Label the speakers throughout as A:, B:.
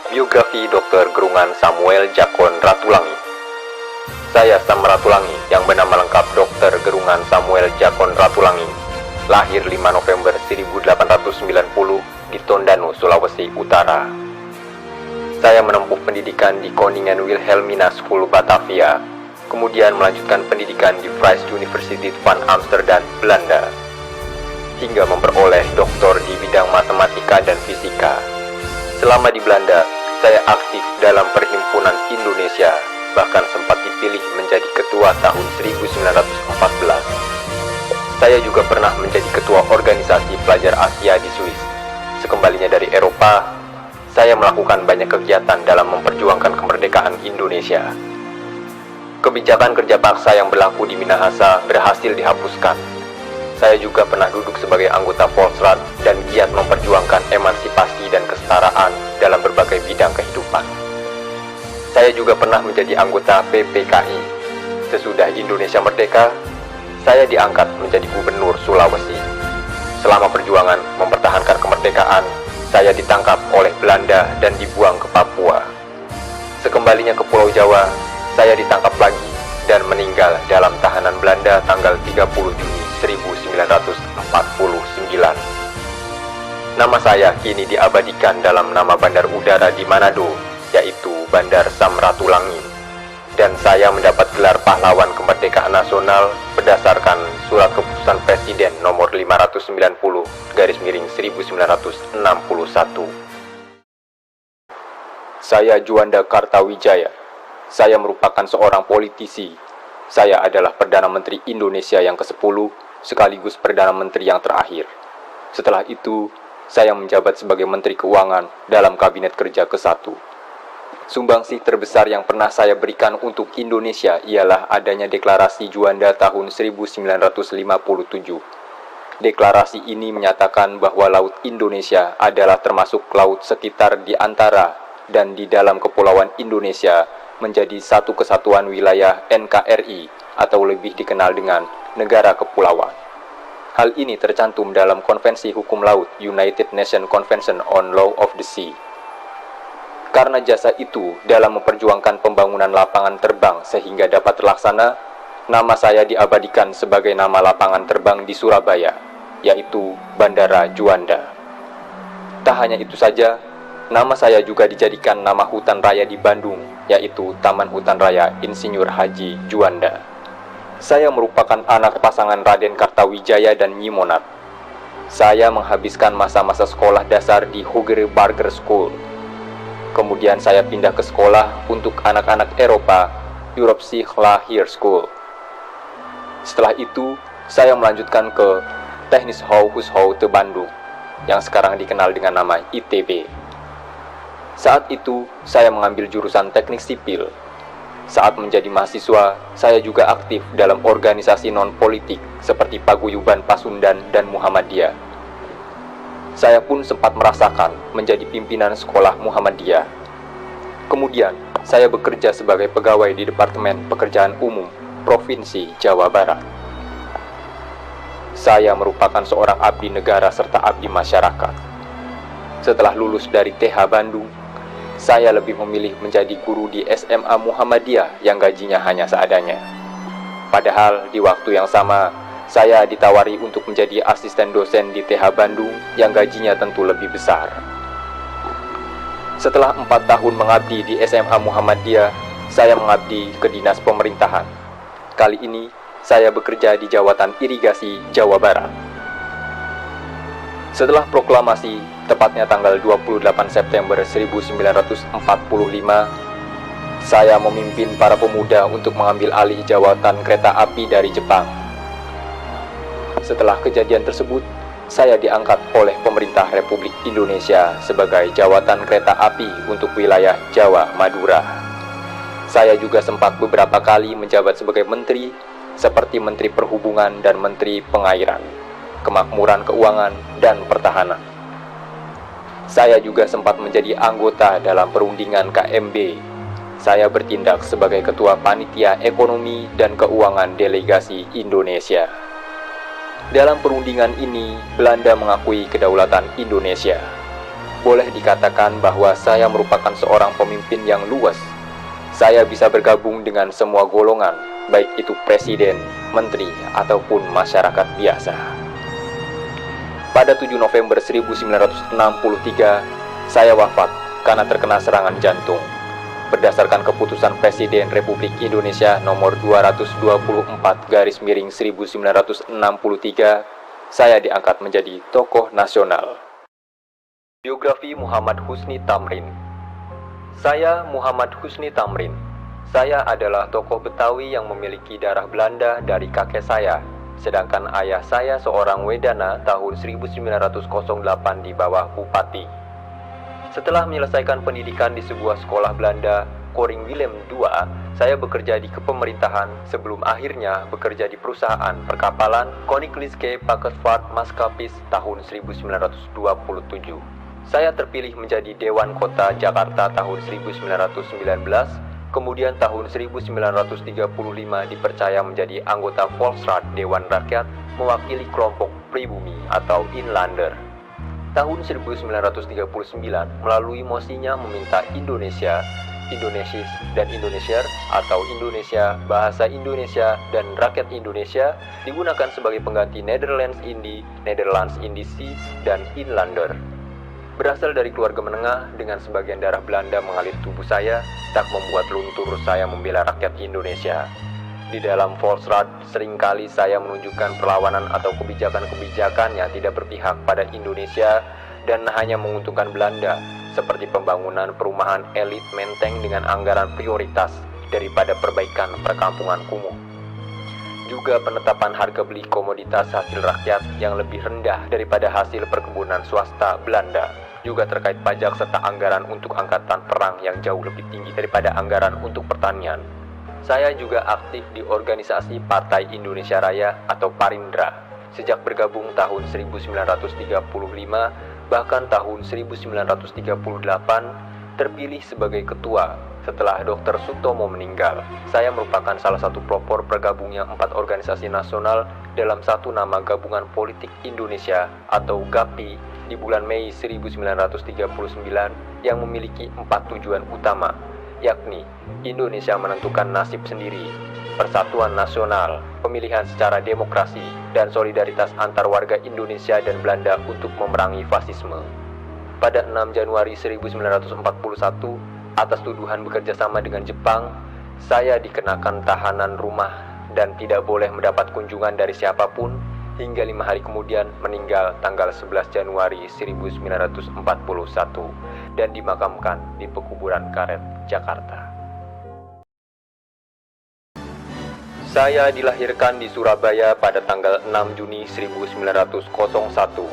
A: Biografi Dr. Gerungan Samuel Jakon Ratulangi. Saya Sam Ratulangi yang bernama lengkap Dr. Gerungan Samuel Jakon Ratulangi, lahir 5 November 1890 di Tondano, Sulawesi Utara. Saya menempuh pendidikan di Koningen Wilhelmina School Batavia, kemudian melanjutkan pendidikan di Vrije Universiteit van Amsterdam, Belanda, hingga memperoleh doktor di bidang matematika dan fisika. Selama di Belanda, saya aktif dalam Perhimpunan Indonesia, bahkan sempat dipilih menjadi ketua tahun 1914. Saya juga pernah menjadi ketua organisasi pelajar Asia di Swiss. Sekembalinya dari Eropa, saya melakukan banyak kegiatan dalam memperjuangkan kemerdekaan Indonesia. Kebijakan kerja paksa yang berlaku di Minahasa berhasil dihapuskan. Saya juga pernah duduk sebagai anggota Volksraad dan giat memperjuangkan emansipasi dan kesetaraan dalam berbagai bidang kehidupan. Saya juga pernah menjadi anggota PPKI. Sesudah Indonesia merdeka, saya diangkat menjadi gubernur Sulawesi. Selama perjuangan mempertahankan kemerdekaan, saya ditangkap oleh Belanda dan dibuang ke Papua. Sekembalinya ke Pulau Jawa, saya ditangkap lagi dan meninggal dalam tahanan Belanda tanggal 30 Juni 1949. Nama saya kini diabadikan dalam nama bandar udara di Manado, yaitu Bandar Sam Ratulangi, dan saya mendapat gelar pahlawan kemerdekaan nasional berdasarkan surat keputusan Presiden nomor 590/1961. Saya Juanda Kartawijaya. Saya merupakan seorang politisi. Saya adalah Perdana Menteri Indonesia yang ke-10, sekaligus Perdana Menteri yang terakhir. Setelah itu, saya menjabat sebagai Menteri Keuangan dalam Kabinet Kerja ke-1. Sumbangsih terbesar yang pernah saya berikan untuk Indonesia ialah adanya Deklarasi Juanda tahun 1957. Deklarasi ini menyatakan bahwa Laut Indonesia adalah termasuk laut sekitar di antara dan di dalam Kepulauan Indonesia menjadi satu kesatuan wilayah NKRI atau lebih dikenal dengan Negara Kepulauan. Hal ini tercantum dalam Konvensi Hukum Laut United Nations Convention on Law of the Sea. Karena jasa itu dalam memperjuangkan pembangunan lapangan terbang sehingga dapat terlaksana, nama saya diabadikan sebagai nama lapangan terbang di Surabaya, yaitu Bandara Juanda. Tak hanya itu saja, nama saya juga dijadikan nama hutan raya di Bandung, yaitu Taman Hutan Raya Insinyur Haji Juanda. Saya merupakan anak pasangan Raden Kartawijaya dan Nyi Monat. Saya menghabiskan masa-masa sekolah dasar di Hoger Burger School. Kemudian saya pindah ke sekolah untuk anak-anak Eropa, Europe High School. Setelah itu, saya melanjutkan ke Teknis Hogeschool te Bandung, yang sekarang dikenal dengan nama ITB. Saat itu, saya mengambil jurusan teknik sipil. Saat menjadi mahasiswa, saya juga aktif dalam organisasi non-politik seperti Paguyuban Pasundan dan Muhammadiyah. Saya pun sempat merasakan menjadi pimpinan sekolah Muhammadiyah. Kemudian, saya bekerja sebagai pegawai di Departemen Pekerjaan Umum Provinsi Jawa Barat. Saya merupakan seorang abdi negara serta abdi masyarakat. Setelah lulus dari TH Bandung, saya lebih memilih menjadi guru di SMA Muhammadiyah yang gajinya hanya seadanya. Padahal di waktu yang sama, saya ditawari untuk menjadi asisten dosen di TH Bandung yang gajinya tentu lebih besar. Setelah 4 tahun mengabdi di SMA Muhammadiyah, saya mengabdi ke Dinas Pemerintahan. Kali ini, saya bekerja di Jawatan Irigasi Jawa Barat. Setelah proklamasi, tepatnya tanggal 28 September 1945, saya memimpin para pemuda untuk mengambil alih jawatan kereta api dari Jepang. Setelah kejadian tersebut, saya diangkat oleh pemerintah Republik Indonesia sebagai jawatan kereta api untuk wilayah Jawa Madura. Saya juga sempat beberapa kali menjabat sebagai menteri, seperti Menteri Perhubungan dan Menteri Pengairan, Kemakmuran Keuangan, dan Pertahanan. Saya juga sempat menjadi anggota dalam perundingan KMB. Saya bertindak sebagai Ketua Panitia Ekonomi dan Keuangan Delegasi Indonesia. Dalam perundingan ini, Belanda mengakui kedaulatan Indonesia. Boleh dikatakan bahwa saya merupakan seorang pemimpin yang luas. Saya bisa bergabung dengan semua golongan, baik itu presiden, menteri, ataupun masyarakat biasa. Pada 7 November 1963, saya wafat karena terkena serangan jantung. Berdasarkan keputusan Presiden Republik Indonesia nomor 224/1963, saya diangkat menjadi tokoh nasional. Biografi Muhammad Husni Tamrin. Saya Muhammad Husni Tamrin. Saya adalah tokoh Betawi yang memiliki darah Belanda dari kakek saya, sedangkan ayah saya seorang Wedana tahun 1908 di bawah Bupati. Setelah menyelesaikan pendidikan di sebuah sekolah Belanda, Koring Willem II, saya bekerja di kepemerintahan sebelum akhirnya bekerja di perusahaan perkapalan Koninklijke Paketvaartmaatschappij tahun 1927. Saya terpilih menjadi Dewan Kota Jakarta tahun 1919, kemudian tahun 1935 dipercaya menjadi anggota Volksraad Dewan Rakyat mewakili kelompok pribumi atau Inlander. Tahun 1939 melalui mosinya meminta Indonesia, Indonesis dan Indonesier atau Indonesia, Bahasa Indonesia dan Rakyat Indonesia digunakan sebagai pengganti Nederlands Indi, Nederlands Indische dan Inlander. Berasal dari keluarga menengah dengan sebagian darah Belanda mengalir tubuh saya, tak membuat luntur saya membela rakyat Indonesia. Di dalam Volksraad, seringkali saya menunjukkan perlawanan atau kebijakan-kebijakan yang tidak berpihak pada Indonesia dan hanya menguntungkan Belanda, seperti pembangunan perumahan elit Menteng dengan anggaran prioritas daripada perbaikan perkampungan kumuh. Juga penetapan harga beli komoditas hasil rakyat yang lebih rendah daripada hasil perkebunan swasta Belanda. Juga terkait pajak serta anggaran untuk angkatan perang yang jauh lebih tinggi daripada anggaran untuk pertanian. Saya juga aktif di organisasi Partai Indonesia Raya atau Parindra sejak bergabung tahun 1935, bahkan tahun 1938 terpilih sebagai ketua setelah Dr. Sutomo meninggal. Saya merupakan salah satu pelopor bergabungnya 4 organisasi nasional dalam satu nama Gabungan Politik Indonesia atau GAPI di bulan Mei 1939 yang memiliki 4 tujuan utama, yakni Indonesia menentukan nasib sendiri, persatuan nasional, pemilihan secara demokrasi, dan solidaritas antar warga Indonesia dan Belanda untuk memerangi fasisme. Pada 6 Januari 1941, atas tuduhan bekerja sama dengan Jepang, saya dikenakan tahanan rumah dan tidak boleh mendapat kunjungan dari siapapun hingga 5 hari kemudian meninggal tanggal 11 Januari 1941 dan dimakamkan di Pekuburan Karet, Jakarta. Saya dilahirkan di Surabaya pada tanggal 6 Juni 1901.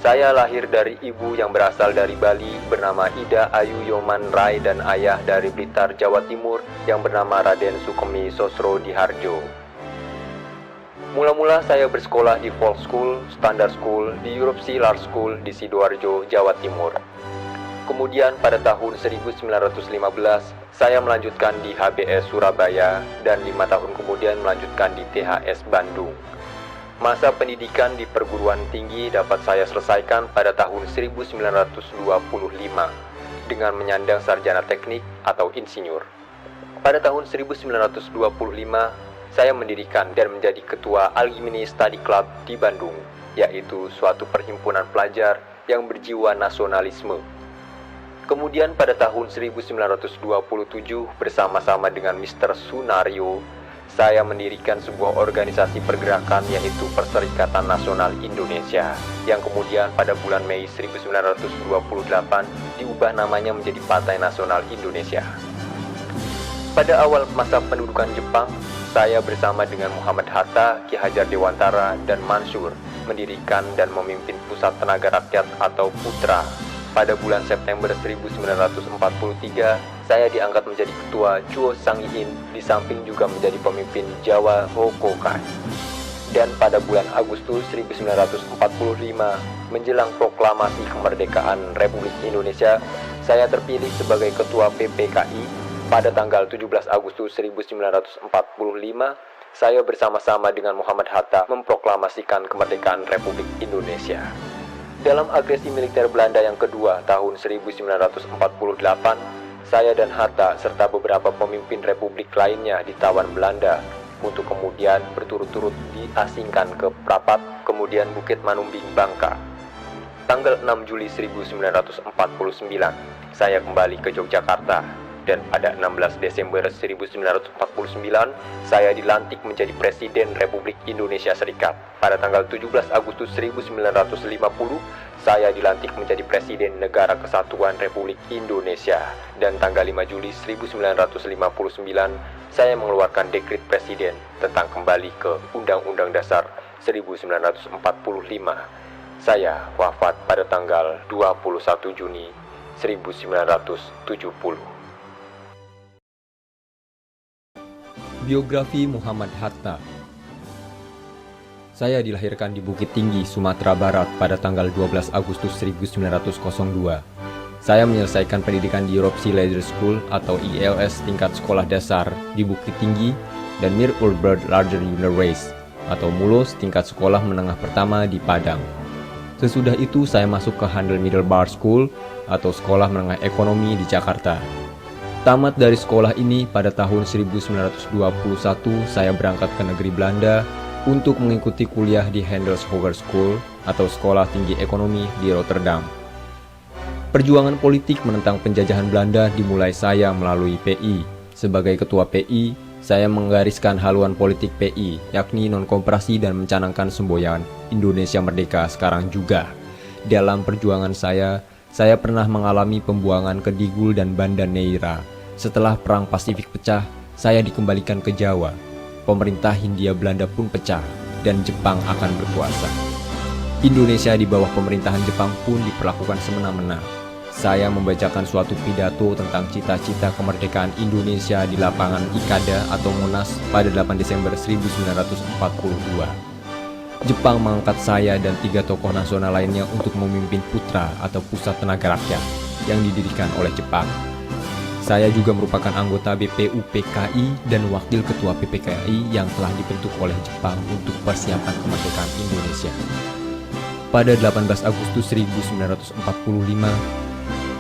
A: Saya lahir dari ibu yang berasal dari Bali bernama Ida Ayu Yoman Rai dan ayah dari Blitar, Jawa Timur yang bernama Raden Sukemi Sosro Diharjo. Mula-mula saya bersekolah di Folk School, Standard School, di Europe Sea Large School di Sidoarjo, Jawa Timur. Kemudian pada tahun 1915, saya melanjutkan di HBS Surabaya dan 5 tahun kemudian melanjutkan di THS Bandung. Masa pendidikan di perguruan tinggi dapat saya selesaikan pada tahun 1925 dengan menyandang sarjana teknik atau insinyur. Pada tahun 1925, saya mendirikan dan menjadi ketua Alumni Study Club di Bandung, yaitu suatu perhimpunan pelajar yang berjiwa nasionalisme. Kemudian pada tahun 1927 bersama-sama dengan Mr. Sunario, saya mendirikan sebuah organisasi pergerakan yaitu Perserikatan Nasional Indonesia yang kemudian pada bulan Mei 1928 diubah namanya menjadi Partai Nasional Indonesia. Pada awal masa pendudukan Jepang, saya bersama dengan Muhammad Hatta, Ki Hajar Dewantara, dan Mansur mendirikan dan memimpin Pusat Tenaga Rakyat atau PUTRA. Pada bulan September 1943, saya diangkat menjadi ketua Chuo Sangihin, di samping juga menjadi pemimpin Jawa Hokokai. Dan pada bulan Agustus 1945, menjelang proklamasi kemerdekaan Republik Indonesia, saya terpilih sebagai ketua PPKI. Pada tanggal 17 Agustus 1945, saya bersama-sama dengan Muhammad Hatta memproklamasikan kemerdekaan Republik Indonesia. Dalam agresi militer Belanda yang kedua tahun 1948, saya dan Hatta serta beberapa pemimpin republik lainnya ditawan Belanda untuk kemudian berturut-turut diasingkan ke Prapat, kemudian Bukit Manumbing, Bangka. Tanggal 6 Juli 1949, saya kembali ke Yogyakarta, dan pada 16 Desember 1949, saya dilantik menjadi Presiden Republik Indonesia Serikat. Pada tanggal 17 Agustus 1950, saya dilantik menjadi Presiden Negara Kesatuan Republik Indonesia. Dan tanggal 5 Juli 1959, saya mengeluarkan dekret Presiden tentang kembali ke Undang-Undang Dasar 1945. Saya wafat pada tanggal 21 Juni 1970.
B: Biografi Muhammad Hatta. Saya dilahirkan di Bukit Tinggi, Sumatera Barat pada tanggal 12 Agustus 1902. Saya menyelesaikan pendidikan di Europsi Leisure School atau ILS tingkat sekolah dasar di Bukit Tinggi dan Mir Ulbert Larger University atau MULOS tingkat sekolah menengah pertama di Padang. Sesudah itu saya masuk ke Handel Middle Bar School atau sekolah menengah ekonomi di Jakarta. Tamat dari sekolah ini pada tahun 1921 saya berangkat ke negeri Belanda untuk mengikuti kuliah di Handels Hoger School atau sekolah tinggi ekonomi di Rotterdam. Perjuangan politik menentang penjajahan Belanda dimulai saya melalui PI. Sebagai ketua PI, saya menggariskan haluan politik PI, yakni non-koperasi dan mencanangkan semboyan Indonesia Merdeka sekarang juga. Dalam perjuangan saya pernah mengalami pembuangan ke Digul dan Banda Neira. Setelah Perang Pasifik pecah, saya dikembalikan ke Jawa. Pemerintah Hindia Belanda pun pecah, dan Jepang akan berkuasa. Indonesia di bawah pemerintahan Jepang pun diperlakukan semena-mena. Saya membacakan suatu pidato tentang cita-cita kemerdekaan Indonesia di lapangan Ikada atau Monas pada 8 Desember 1942. Jepang mengangkat saya dan 3 tokoh nasional lainnya untuk memimpin Putra atau Pusat Tenaga Rakyat yang didirikan oleh Jepang. Saya juga merupakan anggota BPUPKI dan wakil ketua PPKI yang telah dibentuk oleh Jepang untuk persiapan kemerdekaan Indonesia. Pada 18 Agustus 1945,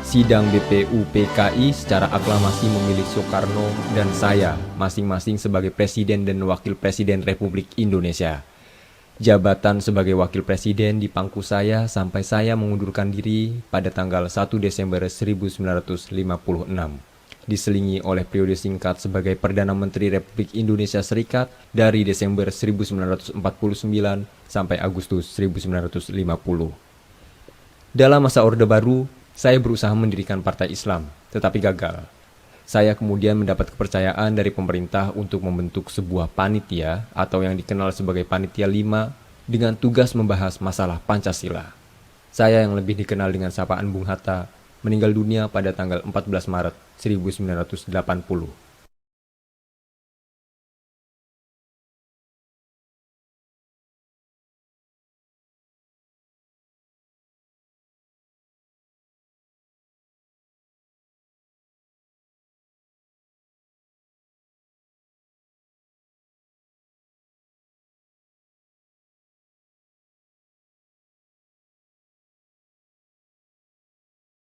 B: sidang BPUPKI secara aklamasi memilih Soekarno dan saya masing-masing sebagai Presiden dan Wakil Presiden Republik Indonesia. Jabatan sebagai Wakil Presiden dipangku saya sampai saya mengundurkan diri pada tanggal 1 Desember 1956, diselingi oleh periode singkat sebagai Perdana Menteri Republik Indonesia Serikat dari Desember 1949 sampai Agustus 1950. Dalam masa Orde Baru, saya berusaha mendirikan Partai Islam, tetapi gagal. Saya kemudian mendapat kepercayaan dari pemerintah untuk membentuk sebuah panitia atau yang dikenal sebagai Panitia 5 dengan tugas membahas masalah Pancasila. Saya yang lebih dikenal dengan sapaan Bung Hatta meninggal dunia pada tanggal 14 Maret 1980.